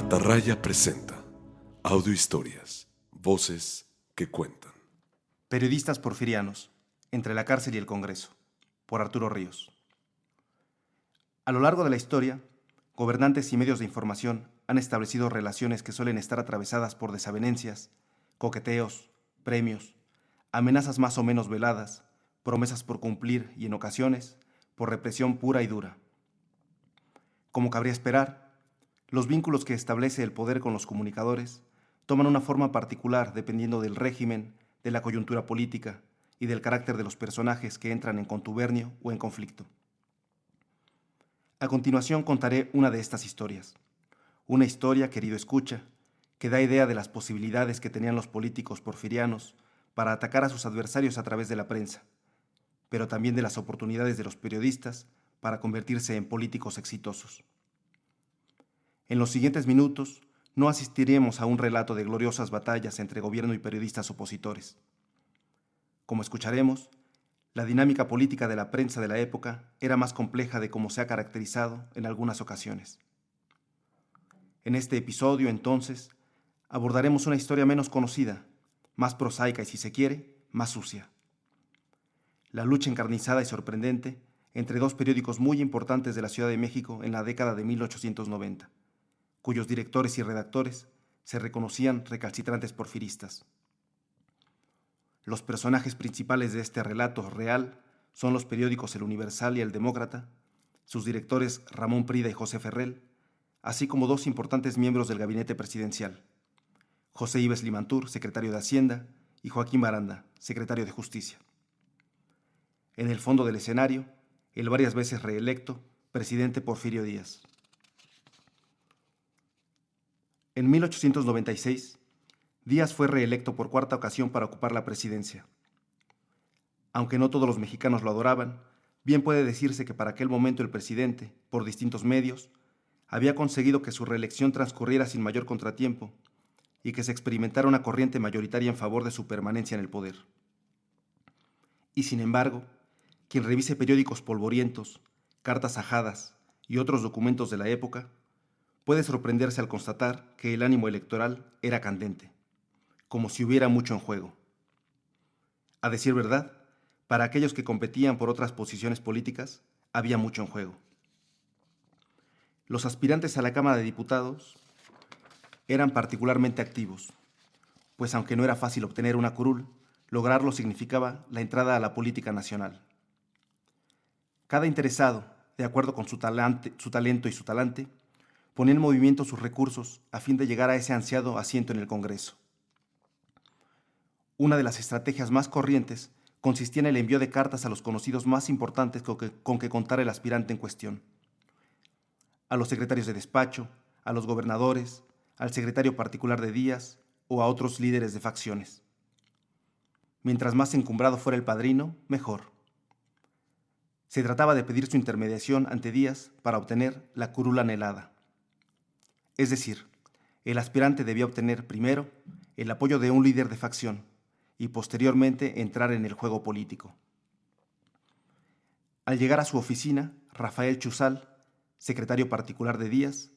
Atarraya presenta audiohistorias, voces que cuentan. Periodistas porfirianos, entre la cárcel y el Congreso, por Arturo Ríos. A lo largo de la historia, gobernantes y medios de información han establecido relaciones que suelen estar atravesadas por desavenencias, coqueteos, premios, amenazas más o menos veladas, promesas por cumplir y, en ocasiones, por represión pura y dura. Como cabría esperar, los vínculos que establece el poder con los comunicadores toman una forma particular dependiendo del régimen, de la coyuntura política y del carácter de los personajes que entran en contubernio o en conflicto. A continuación contaré una de estas historias. Una historia, querido escucha, que da idea de las posibilidades que tenían los políticos porfirianos para atacar a sus adversarios a través de la prensa, pero también de las oportunidades de los periodistas para convertirse en políticos exitosos. En los siguientes minutos no asistiremos a un relato de gloriosas batallas entre gobierno y periodistas opositores. Como escucharemos, la dinámica política de la prensa de la época era más compleja de como se ha caracterizado en algunas ocasiones. En este episodio, entonces, abordaremos una historia menos conocida, más prosaica y, si se quiere, más sucia. La lucha encarnizada y sorprendente entre dos periódicos muy importantes de la Ciudad de México en la década de 1890, cuyos directores y redactores se reconocían recalcitrantes porfiristas. Los personajes principales de este relato real son los periódicos El Universal y El Demócrata, sus directores Ramón Prida y José Ferrell, así como dos importantes miembros del gabinete presidencial, José Ives Limantur, secretario de Hacienda, y Joaquín Baranda, secretario de Justicia. En el fondo del escenario, el varias veces reelecto presidente Porfirio Díaz. En 1896, Díaz fue reelecto por cuarta ocasión para ocupar la presidencia. Aunque no todos los mexicanos lo adoraban, bien puede decirse que para aquel momento el presidente, por distintos medios, había conseguido que su reelección transcurriera sin mayor contratiempo y que se experimentara una corriente mayoritaria en favor de su permanencia en el poder. Y sin embargo, quien revise periódicos polvorientos, cartas ajadas y otros documentos de la época, puede sorprenderse al constatar que el ánimo electoral era candente, como si hubiera mucho en juego. A decir verdad, para aquellos que competían por otras posiciones políticas, había mucho en juego. Los aspirantes a la Cámara de Diputados eran particularmente activos, pues aunque no era fácil obtener una curul, lograrlo significaba la entrada a la política nacional. Cada interesado, de acuerdo con su talento y su talante, ponía en movimiento sus recursos a fin de llegar a ese ansiado asiento en el Congreso. Una de las estrategias más corrientes consistía en el envío de cartas a los conocidos más importantes con que contara el aspirante en cuestión. A los secretarios de despacho, a los gobernadores, al secretario particular de Díaz o a otros líderes de facciones. Mientras más encumbrado fuera el padrino, mejor. Se trataba de pedir su intermediación ante Díaz para obtener la curul anhelada. Es decir, el aspirante debía obtener primero el apoyo de un líder de facción y posteriormente entrar en el juego político. Al llegar a su oficina, Rafael Chuzal, secretario particular de Díaz,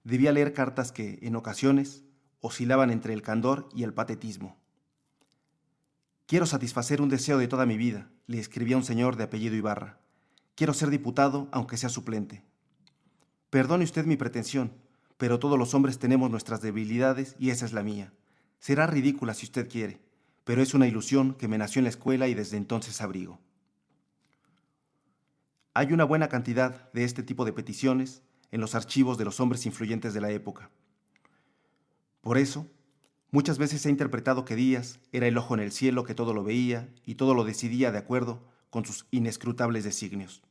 debía leer cartas que, en ocasiones, oscilaban entre el candor y el patetismo. «Quiero satisfacer un deseo de toda mi vida», le escribía un señor de apellido Ibarra. «Quiero ser diputado, aunque sea suplente. Perdone usted mi pretensión, pero todos los hombres tenemos nuestras debilidades y esa es la mía. Será ridícula si usted quiere, pero es una ilusión que me nació en la escuela y desde entonces abrigo». Hay una buena cantidad de este tipo de peticiones en los archivos de los hombres influyentes de la época. Por eso, muchas veces se ha interpretado que Díaz era el ojo en el cielo que todo lo veía y todo lo decidía de acuerdo con sus inescrutables designios.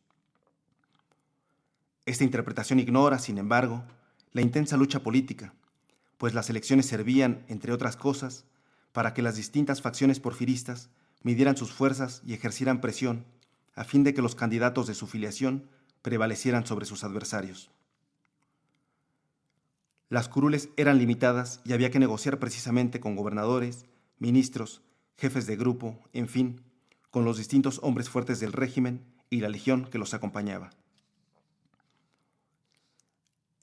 Esta interpretación ignora, sin embargo, la intensa lucha política, pues las elecciones servían, entre otras cosas, para que las distintas facciones porfiristas midieran sus fuerzas y ejercieran presión, a fin de que los candidatos de su filiación prevalecieran sobre sus adversarios. Las curules eran limitadas y había que negociar precisamente con gobernadores, ministros, jefes de grupo, en fin, con los distintos hombres fuertes del régimen y la legión que los acompañaba.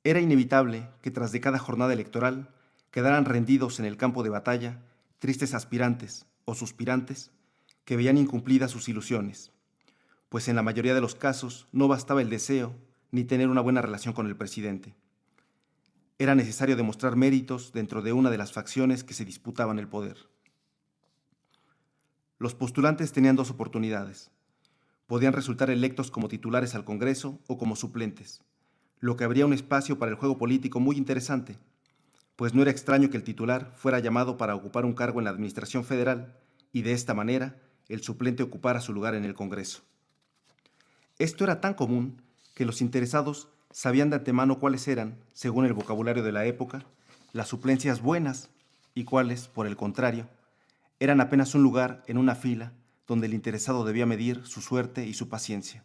Era inevitable que tras de cada jornada electoral quedaran rendidos en el campo de batalla tristes aspirantes o suspirantes que veían incumplidas sus ilusiones, pues en la mayoría de los casos no bastaba el deseo ni tener una buena relación con el presidente. Era necesario demostrar méritos dentro de una de las facciones que se disputaban el poder. Los postulantes tenían dos oportunidades. Podían resultar electos como titulares al Congreso o como suplentes, lo que abría un espacio para el juego político muy interesante, pues no era extraño que el titular fuera llamado para ocupar un cargo en la administración federal y de esta manera el suplente ocupara su lugar en el Congreso. Esto era tan común que los interesados sabían de antemano cuáles eran, según el vocabulario de la época, las suplencias buenas y cuáles, por el contrario, eran apenas un lugar en una fila donde el interesado debía medir su suerte y su paciencia.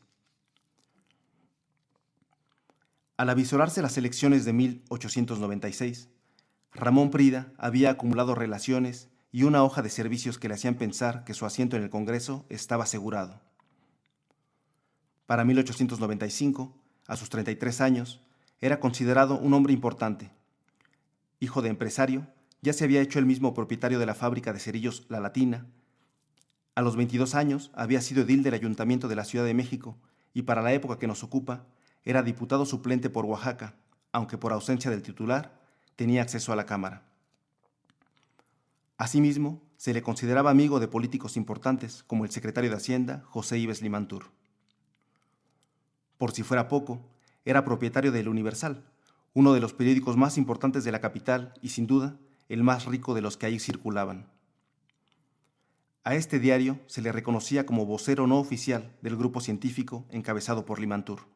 Al avisorarse las elecciones de 1896, Ramón Prida había acumulado relaciones y una hoja de servicios que le hacían pensar que su asiento en el Congreso estaba asegurado. Para 1895, a sus 33 años, era considerado un hombre importante. Hijo de empresario, ya se había hecho él mismo propietario de la fábrica de cerillos La Latina. A los 22 años había sido edil del Ayuntamiento de la Ciudad de México y para la época que nos ocupa era diputado suplente por Oaxaca, aunque por ausencia del titular tenía acceso a la Cámara. Asimismo, se le consideraba amigo de políticos importantes como el secretario de Hacienda, José Ives Limantur. Por si fuera poco, era propietario del Universal, uno de los periódicos más importantes de la capital y, sin duda, el más rico de los que ahí circulaban. A este diario se le reconocía como vocero no oficial del grupo científico encabezado por Limantur.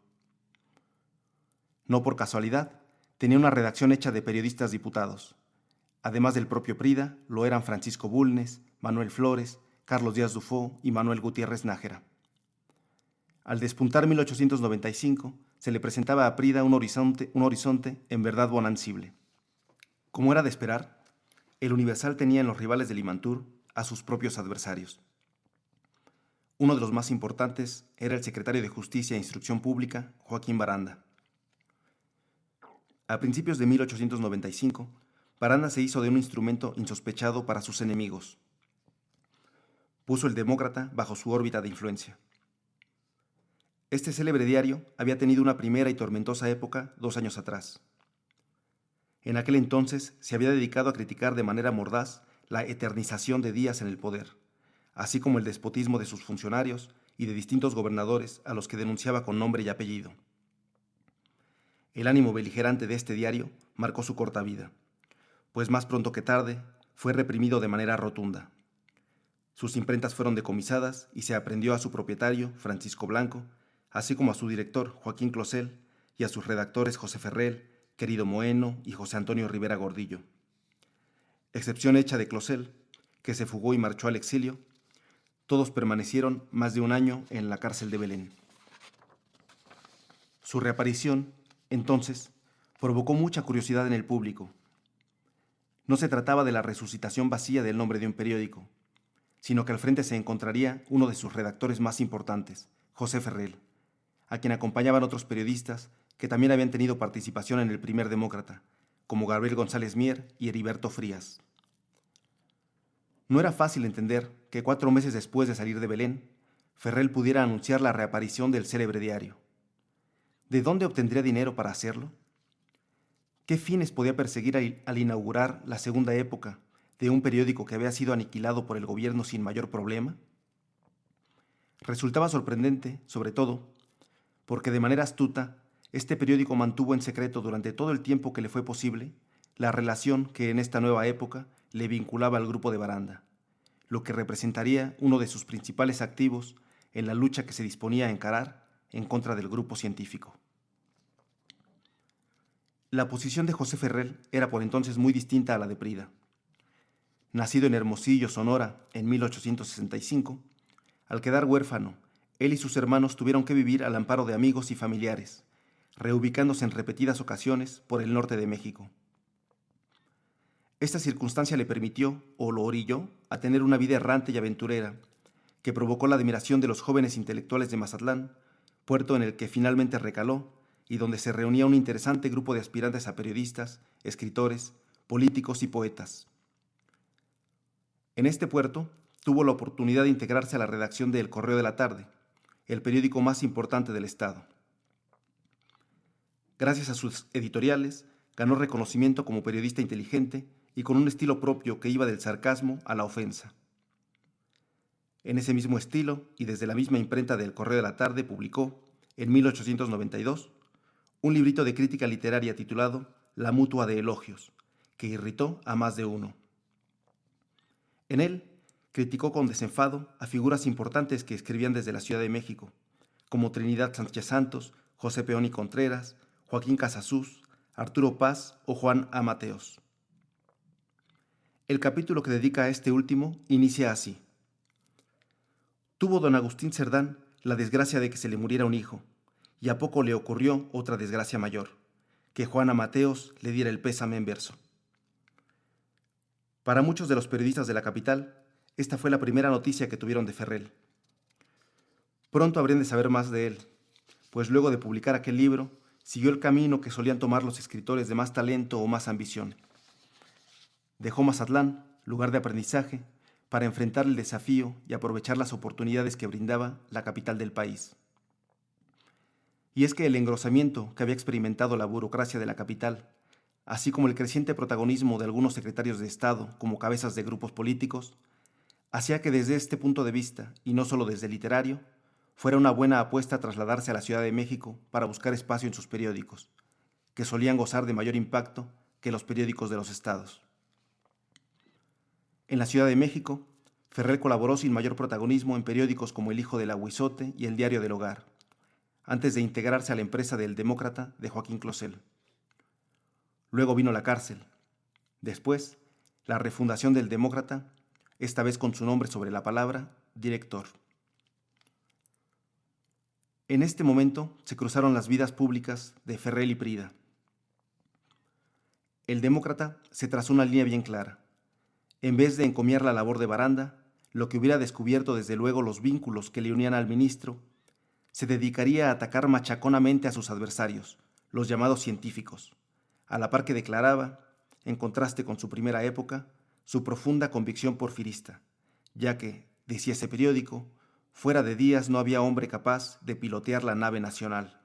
No por casualidad, tenía una redacción hecha de periodistas diputados. Además del propio Prida, lo eran Francisco Bulnes, Manuel Flores, Carlos Díaz Dufó y Manuel Gutiérrez Nájera. Al despuntar 1895, se le presentaba a Prida un horizonte en verdad bonancible. Como era de esperar, el Universal tenía en los rivales de Limantur a sus propios adversarios. Uno de los más importantes era el secretario de Justicia e Instrucción Pública, Joaquín Baranda. A principios de 1895, Baranda se hizo de un instrumento insospechado para sus enemigos. Puso el Demócrata bajo su órbita de influencia. Este célebre diario había tenido una primera y tormentosa época 2 años atrás. En aquel entonces se había dedicado a criticar de manera mordaz la eternización de Díaz en el poder, así como el despotismo de sus funcionarios y de distintos gobernadores a los que denunciaba con nombre y apellido. El ánimo beligerante de este diario marcó su corta vida, pues más pronto que tarde fue reprimido de manera rotunda. Sus imprentas fueron decomisadas y se aprehendió a su propietario, Francisco Blanco, así como a su director, Joaquín Closel, y a sus redactores José Ferrell, Querido Moeno y José Antonio Rivera Gordillo. Excepción hecha de Closel, que se fugó y marchó al exilio, todos permanecieron más de un año en la cárcel de Belén. Su reaparición, entonces, provocó mucha curiosidad en el público. No se trataba de la resucitación vacía del nombre de un periódico, sino que al frente se encontraría uno de sus redactores más importantes, José Ferrell, a quien acompañaban otros periodistas que también habían tenido participación en el primer Demócrata, como Gabriel González Mier y Heriberto Frías. No era fácil entender que 4 meses después de salir de Belén, Ferrell pudiera anunciar la reaparición del célebre diario. ¿De dónde obtendría dinero para hacerlo? ¿Qué fines podía perseguir al inaugurar la segunda época de un periódico que había sido aniquilado por el gobierno sin mayor problema? Resultaba sorprendente, sobre todo, porque de manera astuta, este periódico mantuvo en secreto durante todo el tiempo que le fue posible la relación que en esta nueva época le vinculaba al grupo de Baranda, lo que representaría uno de sus principales activos en la lucha que se disponía a encarar en contra del grupo científico. La posición de José Ferrell era por entonces muy distinta a la de Prida. Nacido en Hermosillo, Sonora, en 1865, al quedar huérfano, él y sus hermanos tuvieron que vivir al amparo de amigos y familiares, reubicándose en repetidas ocasiones por el norte de México. Esta circunstancia le permitió, o lo orilló, a tener una vida errante y aventurera, que provocó la admiración de los jóvenes intelectuales de Mazatlán, puerto en el que finalmente recaló y donde se reunía un interesante grupo de aspirantes a periodistas, escritores, políticos y poetas. En este puerto tuvo la oportunidad de integrarse a la redacción de El Correo de la Tarde, el periódico más importante del estado. Gracias a sus editoriales, ganó reconocimiento como periodista inteligente y con un estilo propio que iba del sarcasmo a la ofensa. En ese mismo estilo, y desde la misma imprenta del Correo de la Tarde, publicó, en 1892, un librito de crítica literaria titulado La Mutua de Elogios, que irritó a más de uno. En él, criticó con desenfado a figuras importantes que escribían desde la Ciudad de México, como Trinidad Sánchez Santos, José Peón y Contreras, Joaquín Casasus, Arturo Paz o Juan A. Mateos. El capítulo que dedica a este último inicia así. Tuvo don Agustín Cerdán la desgracia de que se le muriera un hijo, y a poco le ocurrió otra desgracia mayor, que Juan A. Mateos le diera el pésame en verso. Para muchos de los periodistas de la capital, esta fue la primera noticia que tuvieron de Ferrell. Pronto habrían de saber más de él, pues luego de publicar aquel libro, siguió el camino que solían tomar los escritores de más talento o más ambición. Dejó Mazatlán, lugar de aprendizaje, para enfrentar el desafío y aprovechar las oportunidades que brindaba la capital del país. Y es que el engrosamiento que había experimentado la burocracia de la capital, así como el creciente protagonismo de algunos secretarios de Estado como cabezas de grupos políticos, hacía que desde este punto de vista, y no solo desde el literario, fuera una buena apuesta trasladarse a la Ciudad de México para buscar espacio en sus periódicos, que solían gozar de mayor impacto que los periódicos de los estados. En la Ciudad de México, Ferrell colaboró sin mayor protagonismo en periódicos como El Hijo del Aguizote y El Diario del Hogar, antes de integrarse a la empresa del Demócrata de Joaquín Closel. Luego vino la cárcel. Después, la refundación del Demócrata, esta vez con su nombre sobre la palabra, director. En este momento se cruzaron las vidas públicas de Ferrell y Prida. El Demócrata se trazó una línea bien clara. En vez de encomiar la labor de baranda, lo que hubiera descubierto desde luego los vínculos que le unían al ministro, se dedicaría a atacar machaconamente a sus adversarios, los llamados científicos, a la par que declaraba, en contraste con su primera época, su profunda convicción porfirista, ya que, decía ese periódico, fuera de Díaz no había hombre capaz de pilotear la nave nacional.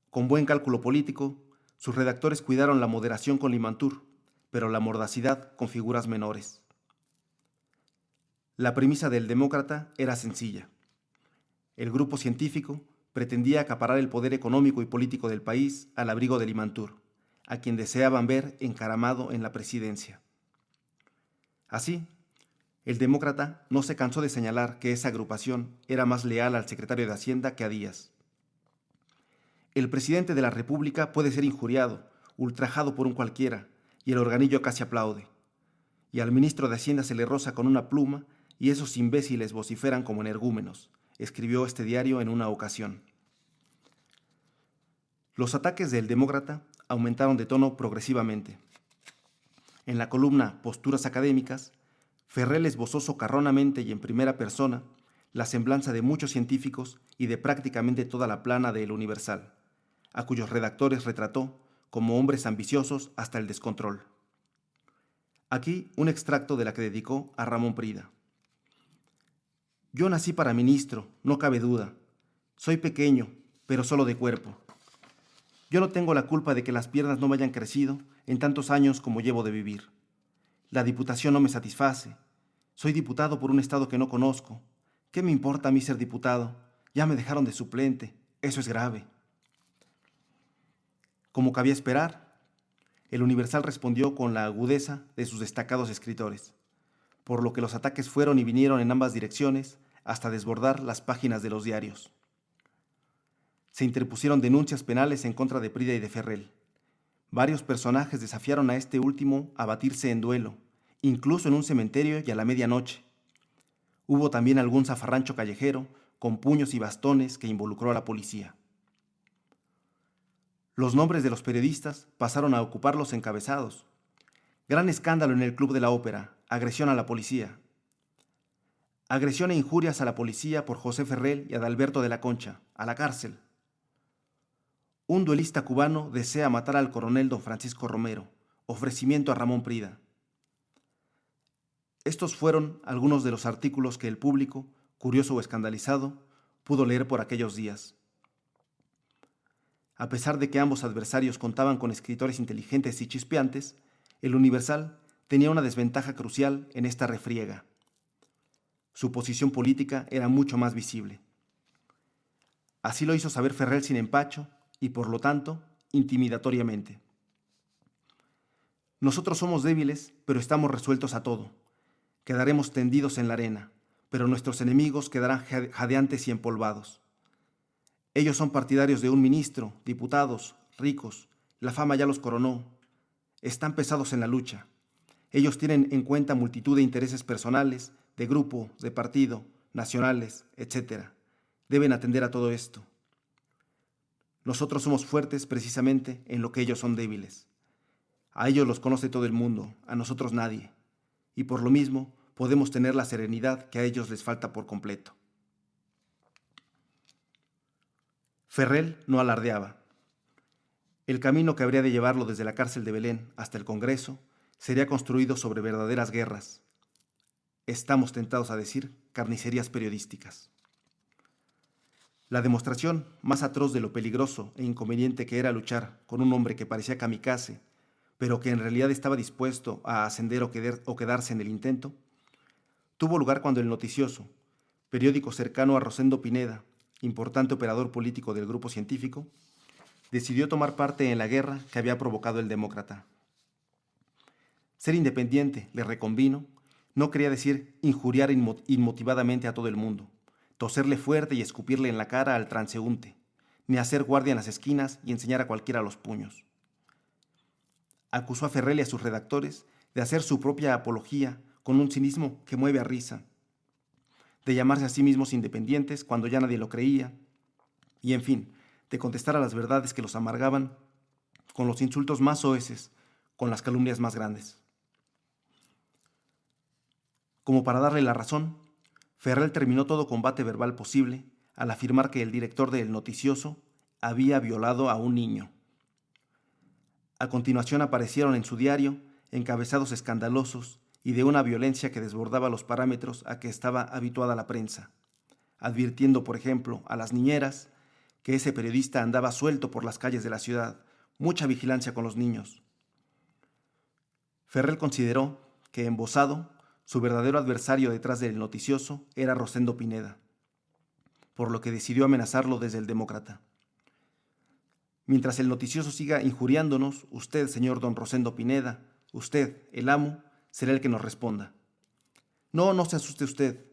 Con buen cálculo político, sus redactores cuidaron la moderación con Limantur, pero la mordacidad con figuras menores. La premisa del Demócrata era sencilla. El grupo científico pretendía acaparar el poder económico y político del país al abrigo de Limantur, a quien deseaban ver encaramado en la presidencia. Así, el Demócrata no se cansó de señalar que esa agrupación era más leal al secretario de Hacienda que a Díaz. El presidente de la República puede ser injuriado, ultrajado por un cualquiera, y el organillo casi aplaude. Y al ministro de Hacienda se le roza con una pluma y esos imbéciles vociferan como energúmenos, escribió este diario en una ocasión. Los ataques del Demócrata aumentaron de tono progresivamente. En la columna Posturas Académicas, Ferrell esbozó socarronamente y en primera persona la semblanza de muchos científicos y de prácticamente toda la plana de El Universal, a cuyos redactores retrató como hombres ambiciosos hasta el descontrol. Aquí un extracto de la que dedicó a Ramón Prida. Yo nací para ministro, no cabe duda. Soy pequeño, pero solo de cuerpo. Yo no tengo la culpa de que las piernas no me hayan crecido en tantos años como llevo de vivir. La diputación no me satisface. Soy diputado por un estado que no conozco. ¿Qué me importa a mí ser diputado? Ya me dejaron de suplente. Eso es grave. Como cabía esperar, El Universal respondió con la agudeza de sus destacados escritores, por lo que los ataques fueron y vinieron en ambas direcciones hasta desbordar las páginas de los diarios. Se interpusieron denuncias penales en contra de Prida y de Ferrell. Varios personajes desafiaron a este último a batirse en duelo, incluso en un cementerio y a la medianoche. Hubo también algún zafarrancho callejero con puños y bastones que involucró a la policía. Los nombres de los periodistas pasaron a ocupar los encabezados. Gran escándalo en el Club de la Ópera, agresión a la policía. Agresión e injurias a la policía por José Ferrell y Adalberto de la Concha, a la cárcel. Un duelista cubano desea matar al coronel don Francisco Romero. Ofrecimiento a Ramón Prida. Estos fueron algunos de los artículos que el público, curioso o escandalizado, pudo leer por aquellos días. A pesar de que ambos adversarios contaban con escritores inteligentes y chispeantes, el Universal tenía una desventaja crucial en esta refriega. Su posición política era mucho más visible. Así lo hizo saber Ferrell sin empacho y, por lo tanto, intimidatoriamente. Nosotros somos débiles, pero estamos resueltos a todo. Quedaremos tendidos en la arena, pero nuestros enemigos quedarán jadeantes y empolvados. Ellos son partidarios de un ministro, diputados, ricos, la fama ya los coronó. Están pesados en la lucha. Ellos tienen en cuenta multitud de intereses personales, de grupo, de partido, nacionales, etc. Deben atender a todo esto. Nosotros somos fuertes precisamente en lo que ellos son débiles. A ellos los conoce todo el mundo, a nosotros nadie. Y por lo mismo podemos tener la serenidad que a ellos les falta por completo. Ferrell no alardeaba. El camino que habría de llevarlo desde la cárcel de Belén hasta el Congreso sería construido sobre verdaderas guerras. Estamos tentados a decir carnicerías periodísticas. La demostración más atroz de lo peligroso e inconveniente que era luchar con un hombre que parecía kamikaze, pero que en realidad estaba dispuesto a ascender o quedarse en el intento, tuvo lugar cuando El Noticioso, periódico cercano a Rosendo Pineda, importante operador político del grupo científico, decidió tomar parte en la guerra que había provocado el Demócrata. Ser independiente, le reconvino, no quería decir injuriar inmotivadamente a todo el mundo, toserle fuerte y escupirle en la cara al transeúnte, ni hacer guardia en las esquinas y enseñar a cualquiera los puños. Acusó a Ferrell y a sus redactores de hacer su propia apología con un cinismo que mueve a risa, de llamarse a sí mismos independientes cuando ya nadie lo creía, y en fin, de contestar a las verdades que los amargaban con los insultos más soeces, con las calumnias más grandes. Como para darle la razón, Ferrell terminó todo combate verbal posible al afirmar que el director de El Noticioso había violado a un niño. A continuación aparecieron en su diario encabezados escandalosos y de una violencia que desbordaba los parámetros a que estaba habituada la prensa, advirtiendo, por ejemplo, a las niñeras que ese periodista andaba suelto por las calles de la ciudad, mucha vigilancia con los niños. Ferrell consideró que, embosado, su verdadero adversario detrás del Noticioso era Rosendo Pineda, por lo que decidió amenazarlo desde el Demócrata. Mientras el Noticioso siga injuriándonos, usted, señor don Rosendo Pineda, usted, el amo, será el que nos responda. No, no se asuste usted.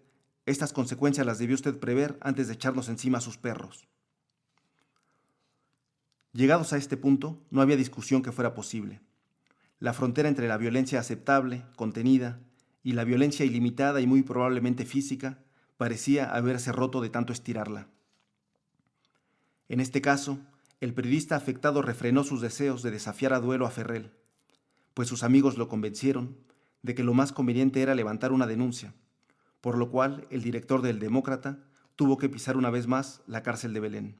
Estas consecuencias las debió usted prever antes de echarnos encima a sus perros. Llegados a este punto, no había discusión que fuera posible. La frontera entre la violencia aceptable, contenida, y la violencia ilimitada y muy probablemente física parecía haberse roto de tanto estirarla. En este caso, el periodista afectado refrenó sus deseos de desafiar a duelo a Ferrell, pues sus amigos lo convencieron de que lo más conveniente era levantar una denuncia, por lo cual el director del Demócrata tuvo que pisar una vez más la cárcel de Belén.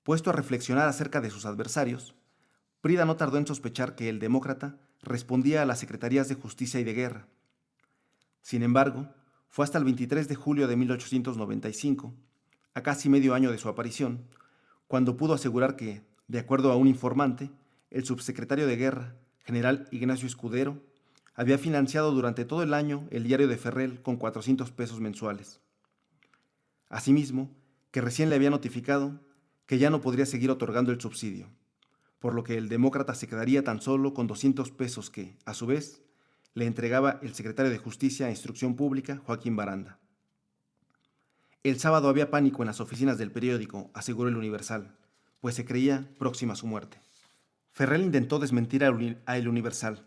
Puesto a reflexionar acerca de sus adversarios, Prida no tardó en sospechar que el Demócrata respondía a las Secretarías de Justicia y de Guerra. Sin embargo, fue hasta el 23 de julio de 1895, a casi medio año de su aparición, cuando pudo asegurar que, de acuerdo a un informante, el subsecretario de Guerra, general Ignacio Escudero, había financiado durante todo el año el diario de Ferrell con 400 pesos mensuales. Asimismo, que recién le había notificado que ya no podría seguir otorgando el subsidio, por lo que el Demócrata se quedaría tan solo con 200 pesos que, a su vez, le entregaba el secretario de Justicia e Instrucción Pública, Joaquín Baranda. El sábado había pánico en las oficinas del periódico, aseguró el Universal, pues se creía próxima a su muerte. Ferrell intentó desmentir a El Universal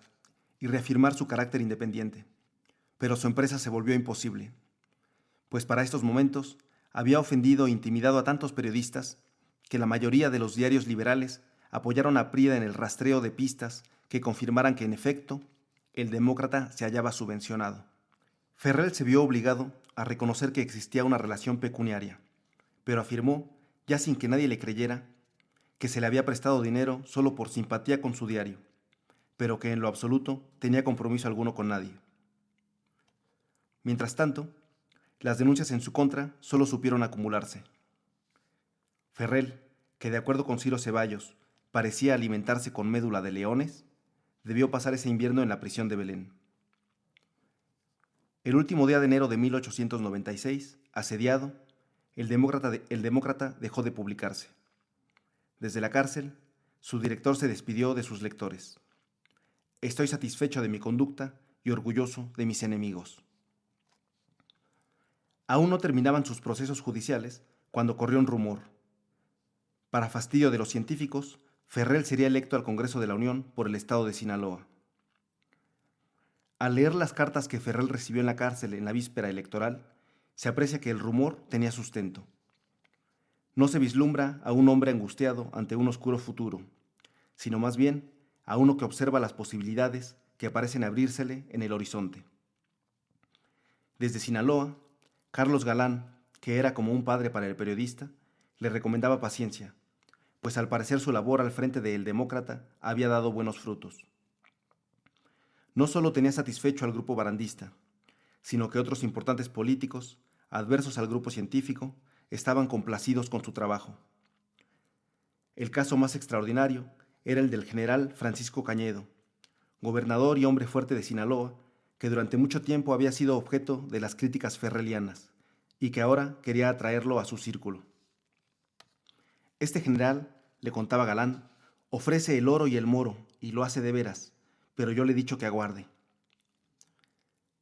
y reafirmar su carácter independiente, pero su empresa se volvió imposible, pues para estos momentos había ofendido e intimidado a tantos periodistas que la mayoría de los diarios liberales apoyaron a Prida en el rastreo de pistas que confirmaran que, en efecto, el Demócrata se hallaba subvencionado. Ferrell se vio obligado a reconocer que existía una relación pecuniaria, pero afirmó ya sin que nadie le creyera, que se le había prestado dinero solo por simpatía con su diario, pero que en lo absoluto tenía compromiso alguno con nadie. Mientras tanto, las denuncias en su contra solo supieron acumularse. Ferrell, que de acuerdo con Ciro Ceballos parecía alimentarse con médula de leones, debió pasar ese invierno en la prisión de Belén. El último día de enero de 1896, asediado, el Demócrata dejó de publicarse. Desde la cárcel, su director se despidió de sus lectores. Estoy satisfecho de mi conducta y orgulloso de mis enemigos. Aún no terminaban sus procesos judiciales cuando corrió un rumor. Para fastidio de los científicos, Ferrell sería electo al Congreso de la Unión por el estado de Sinaloa. Al leer las cartas que Ferrell recibió en la cárcel en la víspera electoral, se aprecia que el rumor tenía sustento. No se vislumbra a un hombre angustiado ante un oscuro futuro, sino más bien a uno que observa las posibilidades que parecen abrírsele en el horizonte. Desde Sinaloa, Carlos Galán, que era como un padre para el periodista, le recomendaba paciencia, pues al parecer su labor al frente de El Demócrata había dado buenos frutos. No solo tenía satisfecho al grupo barandista, sino que otros importantes políticos, adversos al grupo científico, estaban complacidos con su trabajo. El caso más extraordinario era el del general Francisco Cañedo, gobernador y hombre fuerte de Sinaloa, que durante mucho tiempo había sido objeto de las críticas ferrellianas y que ahora quería atraerlo a su círculo. Este general, le contaba Galán, ofrece el oro y el moro y lo hace de veras, pero yo le he dicho que aguarde.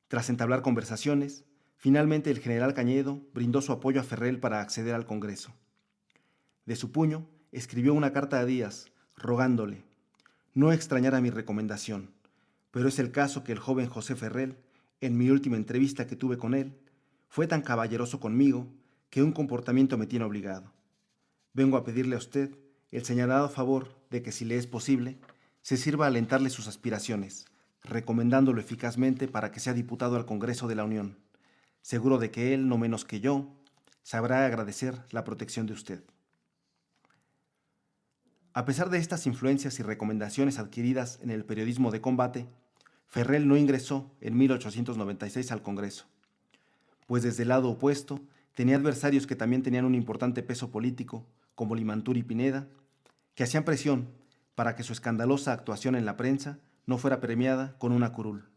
Tras entablar conversaciones, finalmente el general Cañedo brindó su apoyo a Ferrell para acceder al Congreso. De su puño escribió una carta a Díaz, rogándole: no extrañara mi recomendación, pero es el caso que el joven José Ferrell, en mi última entrevista que tuve con él, fue tan caballeroso conmigo que un comportamiento me tiene obligado. Vengo a pedirle a usted el señalado favor de que, si le es posible, se sirva a alentarle sus aspiraciones, recomendándolo eficazmente para que sea diputado al Congreso de la Unión, seguro de que él, no menos que yo, sabrá agradecer la protección de usted. A pesar de estas influencias y recomendaciones adquiridas en el periodismo de combate, Ferrell no ingresó en 1896 al Congreso, pues desde el lado opuesto tenía adversarios que también tenían un importante peso político, como Limantur y Pineda, que hacían presión para que su escandalosa actuación en la prensa no fuera premiada con una curul.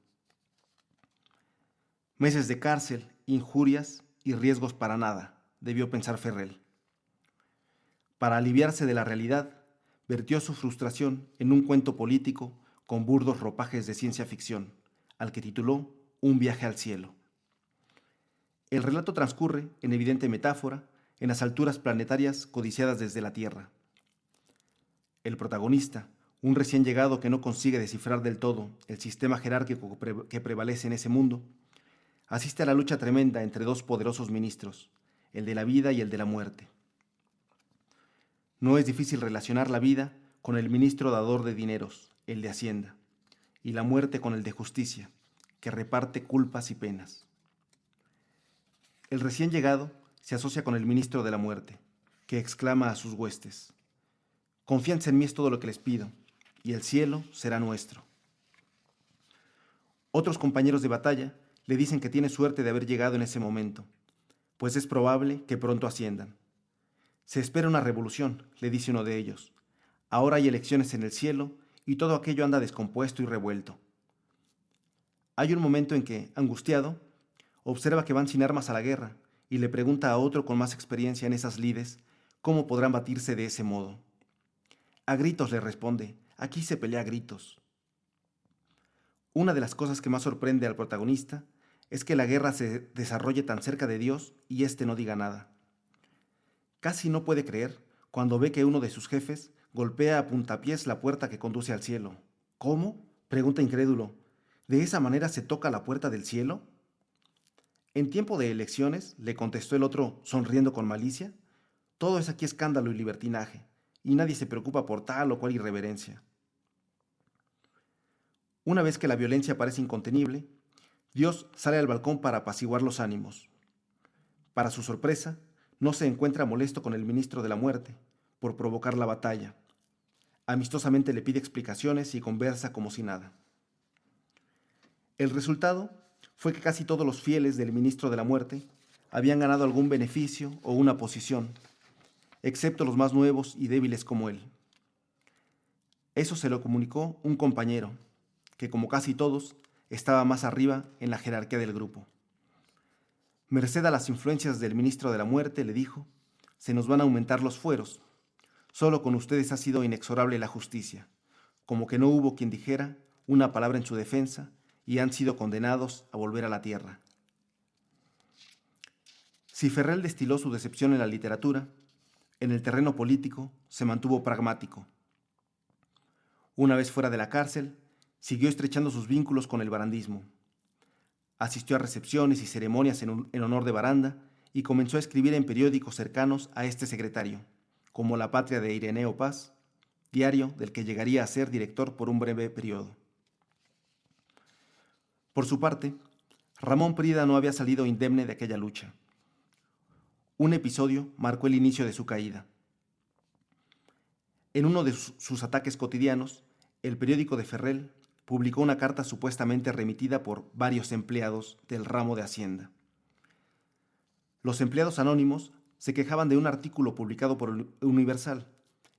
Meses de cárcel, injurias y riesgos para nada, debió pensar Ferrell. Para aliviarse de la realidad, vertió su frustración en un cuento político con burdos ropajes de ciencia ficción, al que tituló Un viaje al cielo. El relato transcurre, en evidente metáfora, en las alturas planetarias codiciadas desde la Tierra. El protagonista, un recién llegado que no consigue descifrar del todo el sistema jerárquico que prevalece en ese mundo, asiste a la lucha tremenda entre dos poderosos ministros, el de la vida y el de la muerte. No es difícil relacionar la vida con el ministro dador de dineros, el de Hacienda, y la muerte con el de justicia, que reparte culpas y penas. El recién llegado se asocia con el ministro de la muerte, que exclama a sus huestes: confianza en mí es todo lo que les pido, y el cielo será nuestro. Otros compañeros de batalla le dicen que tiene suerte de haber llegado en ese momento, pues es probable que pronto asciendan. Se espera una revolución, le dice uno de ellos. Ahora hay elecciones en el cielo y todo aquello anda descompuesto y revuelto. Hay un momento en que, angustiado, observa que van sin armas a la guerra y le pregunta a otro con más experiencia en esas lides cómo podrán batirse de ese modo. A gritos, le responde, aquí se pelea a gritos. Una de las cosas que más sorprende al protagonista es que la guerra se desarrolle tan cerca de Dios y éste no diga nada. Casi no puede creer cuando ve que uno de sus jefes golpea a puntapiés la puerta que conduce al cielo. ¿Cómo?, pregunta incrédulo. ¿De esa manera se toca la puerta del cielo? En tiempo de elecciones, le contestó el otro sonriendo con malicia, todo es aquí escándalo y libertinaje, y nadie se preocupa por tal o cual irreverencia. Una vez que la violencia parece incontenible, Dios sale al balcón para apaciguar los ánimos. Para su sorpresa, no se encuentra molesto con el ministro de la Muerte por provocar la batalla. Amistosamente le pide explicaciones y conversa como si nada. El resultado fue que casi todos los fieles del ministro de la Muerte habían ganado algún beneficio o una posición, excepto los más nuevos y débiles como él. Eso se lo comunicó un compañero, que como casi todos, estaba más arriba en la jerarquía del grupo. Merced a las influencias del ministro de la Muerte, le dijo, se nos van a aumentar los fueros. Solo con ustedes ha sido inexorable la justicia, como que no hubo quien dijera una palabra en su defensa y han sido condenados a volver a la tierra. Si Ferrell destiló su decepción en la literatura, en el terreno político se mantuvo pragmático. Una vez fuera de la cárcel, siguió estrechando sus vínculos con el barandismo. Asistió a recepciones y ceremonias en honor de Baranda y comenzó a escribir en periódicos cercanos a este secretario, como La Patria de Ireneo Paz, diario del que llegaría a ser director por un breve periodo. Por su parte, Ramón Prida no había salido indemne de aquella lucha. Un episodio marcó el inicio de su caída. En uno de sus ataques cotidianos, el periódico de Ferrell publicó una carta supuestamente remitida por varios empleados del ramo de Hacienda. Los empleados anónimos se quejaban de un artículo publicado por el Universal,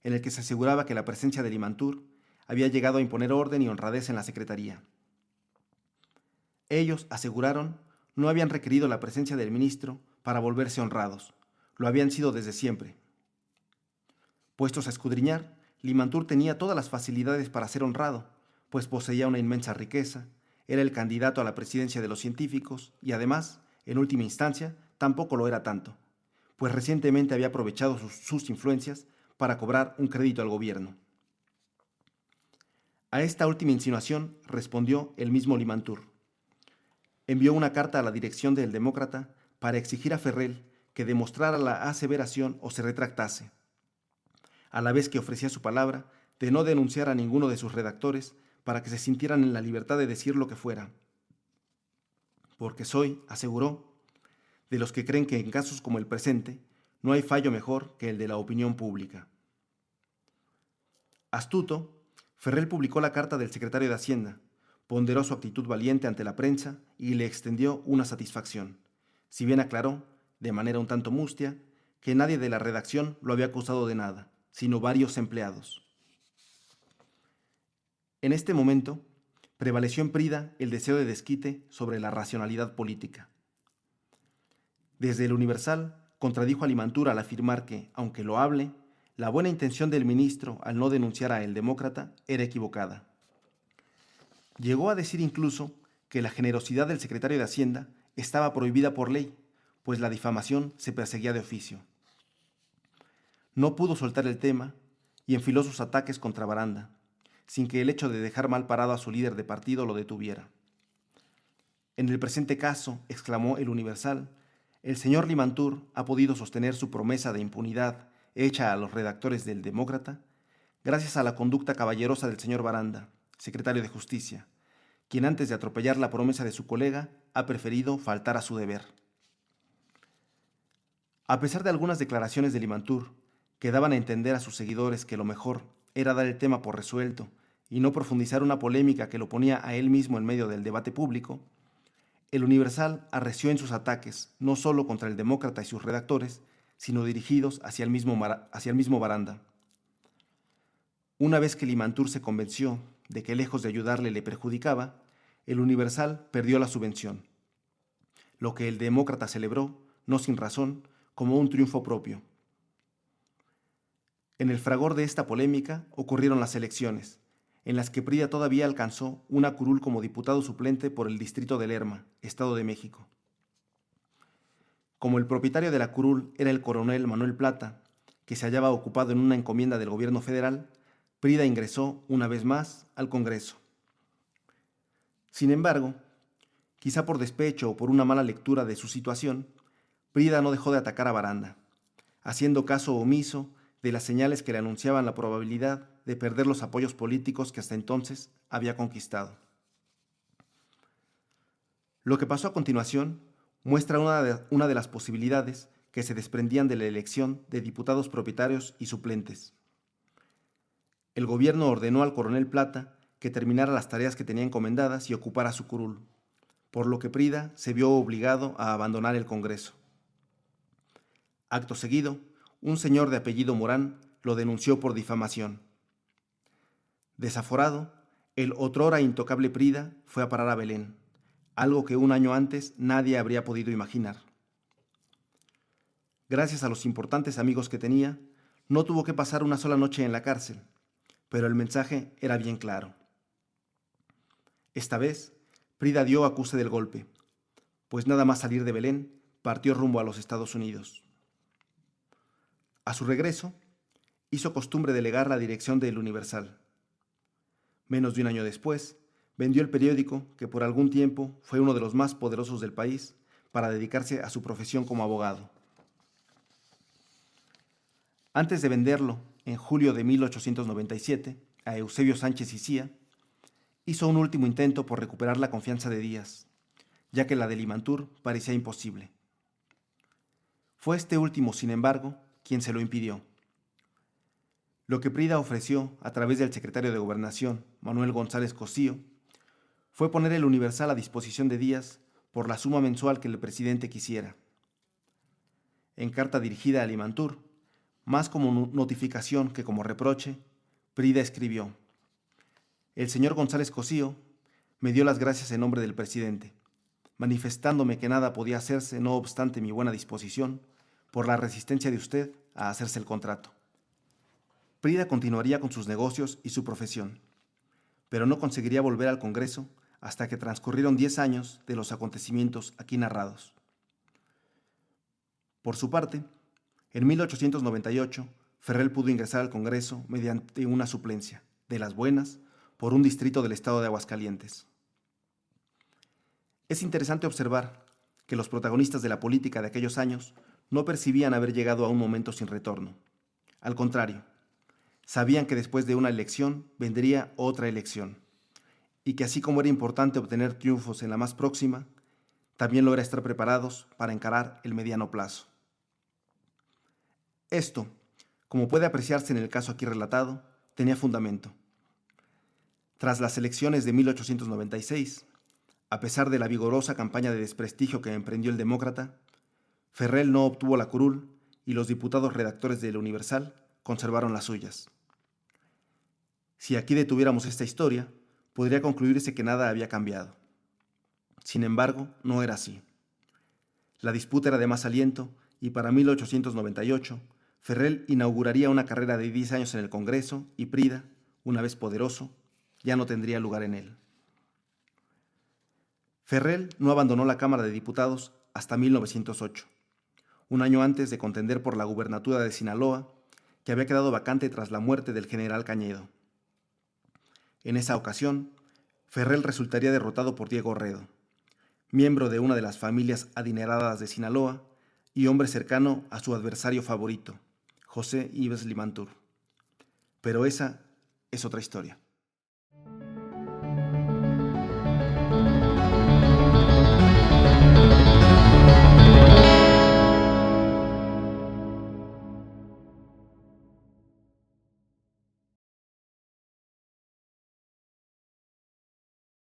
en el que se aseguraba que la presencia de Limantur había llegado a imponer orden y honradez en la Secretaría. Ellos aseguraron no habían requerido la presencia del ministro para volverse honrados, lo habían sido desde siempre. Puestos a escudriñar, Limantur tenía todas las facilidades para ser honrado, pues poseía una inmensa riqueza, era el candidato a la presidencia de los científicos y además, en última instancia, tampoco lo era tanto, pues recientemente había aprovechado sus influencias para cobrar un crédito al gobierno. A esta última insinuación respondió el mismo Limantur. Envió una carta a la dirección del Demócrata para exigir a Ferrell que demostrara la aseveración o se retractase, a la vez que ofrecía su palabra de no denunciar a ninguno de sus redactores para que se sintieran en la libertad de decir lo que fuera. Porque soy, aseguró, de los que creen que en casos como el presente no hay fallo mejor que el de la opinión pública. Astuto, Ferrell publicó la carta del secretario de Hacienda, ponderó su actitud valiente ante la prensa y le extendió una satisfacción, si bien aclaró, de manera un tanto mustia, que nadie de la redacción lo había acusado de nada, sino varios empleados. En este momento, prevaleció en Prida el deseo de desquite sobre la racionalidad política. Desde el Universal, contradijo a Limantur al afirmar que, aunque loable, la buena intención del ministro al no denunciar a El Demócrata era equivocada. Llegó a decir incluso que la generosidad del secretario de Hacienda estaba prohibida por ley, pues la difamación se perseguía de oficio. No pudo soltar el tema y enfiló sus ataques contra Baranda, sin que el hecho de dejar mal parado a su líder de partido lo detuviera. En el presente caso, exclamó el Universal, el señor Limantur ha podido sostener su promesa de impunidad hecha a los redactores del Demócrata gracias a la conducta caballerosa del señor Baranda, secretario de Justicia, quien antes de atropellar la promesa de su colega ha preferido faltar a su deber. A pesar de algunas declaraciones de Limantur, que daban a entender a sus seguidores que lo mejor era dar el tema por resuelto y no profundizar una polémica que lo ponía a él mismo en medio del debate público, el Universal arreció en sus ataques no solo contra el Demócrata y sus redactores, sino dirigidos hacia el mismo Baranda. Una vez que Limantur se convenció de que lejos de ayudarle le perjudicaba, el Universal perdió la subvención, lo que el Demócrata celebró, no sin razón, como un triunfo propio. En el fragor de esta polémica ocurrieron las elecciones, en las que Prida todavía alcanzó una curul como diputado suplente por el distrito de Lerma, Estado de México. Como el propietario de la curul era el coronel Manuel Plata, que se hallaba ocupado en una encomienda del gobierno federal, Prida ingresó una vez más al Congreso. Sin embargo, quizá por despecho o por una mala lectura de su situación, Prida no dejó de atacar a Baranda, haciendo caso omiso de las señales que le anunciaban la probabilidad de perder los apoyos políticos que hasta entonces había conquistado. Lo que pasó a continuación muestra una de las posibilidades que se desprendían de la elección de diputados propietarios y suplentes. El gobierno ordenó al coronel Plata que terminara las tareas que tenía encomendadas y ocupara su curul, por lo que Prida se vio obligado a abandonar el Congreso. Acto seguido, un señor de apellido Morán lo denunció por difamación. Desaforado, el otrora intocable Prida fue a parar a Belén, algo que un año antes nadie habría podido imaginar. Gracias a los importantes amigos que tenía, no tuvo que pasar una sola noche en la cárcel, pero el mensaje era bien claro. Esta vez, Prida dio acuse del golpe, pues nada más salir de Belén, partió rumbo a los Estados Unidos. A su regreso, hizo costumbre delegar la dirección del Universal. Menos de un año después, vendió el periódico, que por algún tiempo fue uno de los más poderosos del país, para dedicarse a su profesión como abogado. Antes de venderlo, en julio de 1897, a Eusebio Sánchez Icía, hizo un último intento por recuperar la confianza de Díaz, ya que la de Limantur parecía imposible. Fue este último, sin embargo, quien se lo impidió. Lo que Prida ofreció a través del secretario de Gobernación, Manuel González Cosío, fue poner el Universal a disposición de Díaz por la suma mensual que el presidente quisiera. En carta dirigida a Limantur, más como notificación que como reproche, Prida escribió: «El señor González Cosío me dio las gracias en nombre del presidente, manifestándome que nada podía hacerse, no obstante mi buena disposición, por la resistencia de usted a hacerse el contrato». Prida continuaría con sus negocios y su profesión, pero no conseguiría volver al Congreso hasta que transcurrieron 10 años de los acontecimientos aquí narrados. Por su parte, en 1898, Ferrell pudo ingresar al Congreso mediante una suplencia, de las buenas, por un distrito del estado de Aguascalientes. Es interesante observar que los protagonistas de la política de aquellos años no percibían haber llegado a un momento sin retorno. Al contrario, sabían que después de una elección vendría otra elección, y que así como era importante obtener triunfos en la más próxima, también lo era estar preparados para encarar el mediano plazo. Esto, como puede apreciarse en el caso aquí relatado, tenía fundamento. Tras las elecciones de 1896, a pesar de la vigorosa campaña de desprestigio que emprendió el demócrata, Ferrell no obtuvo la curul y los diputados redactores del Universal conservaron las suyas. Si aquí detuviéramos esta historia, podría concluirse que nada había cambiado. Sin embargo, no era así. La disputa era de más aliento y para 1898, Ferrell inauguraría una carrera de 10 años en el Congreso y Prida, una vez poderoso, ya no tendría lugar en él. Ferrell no abandonó la Cámara de Diputados hasta 1908, un año antes de contender por la gubernatura de Sinaloa, que había quedado vacante tras la muerte del general Cañedo. En esa ocasión, Ferrell resultaría derrotado por Diego Orredo, miembro de una de las familias adineradas de Sinaloa y hombre cercano a su adversario favorito, José Yves Limantur. Pero esa es otra historia.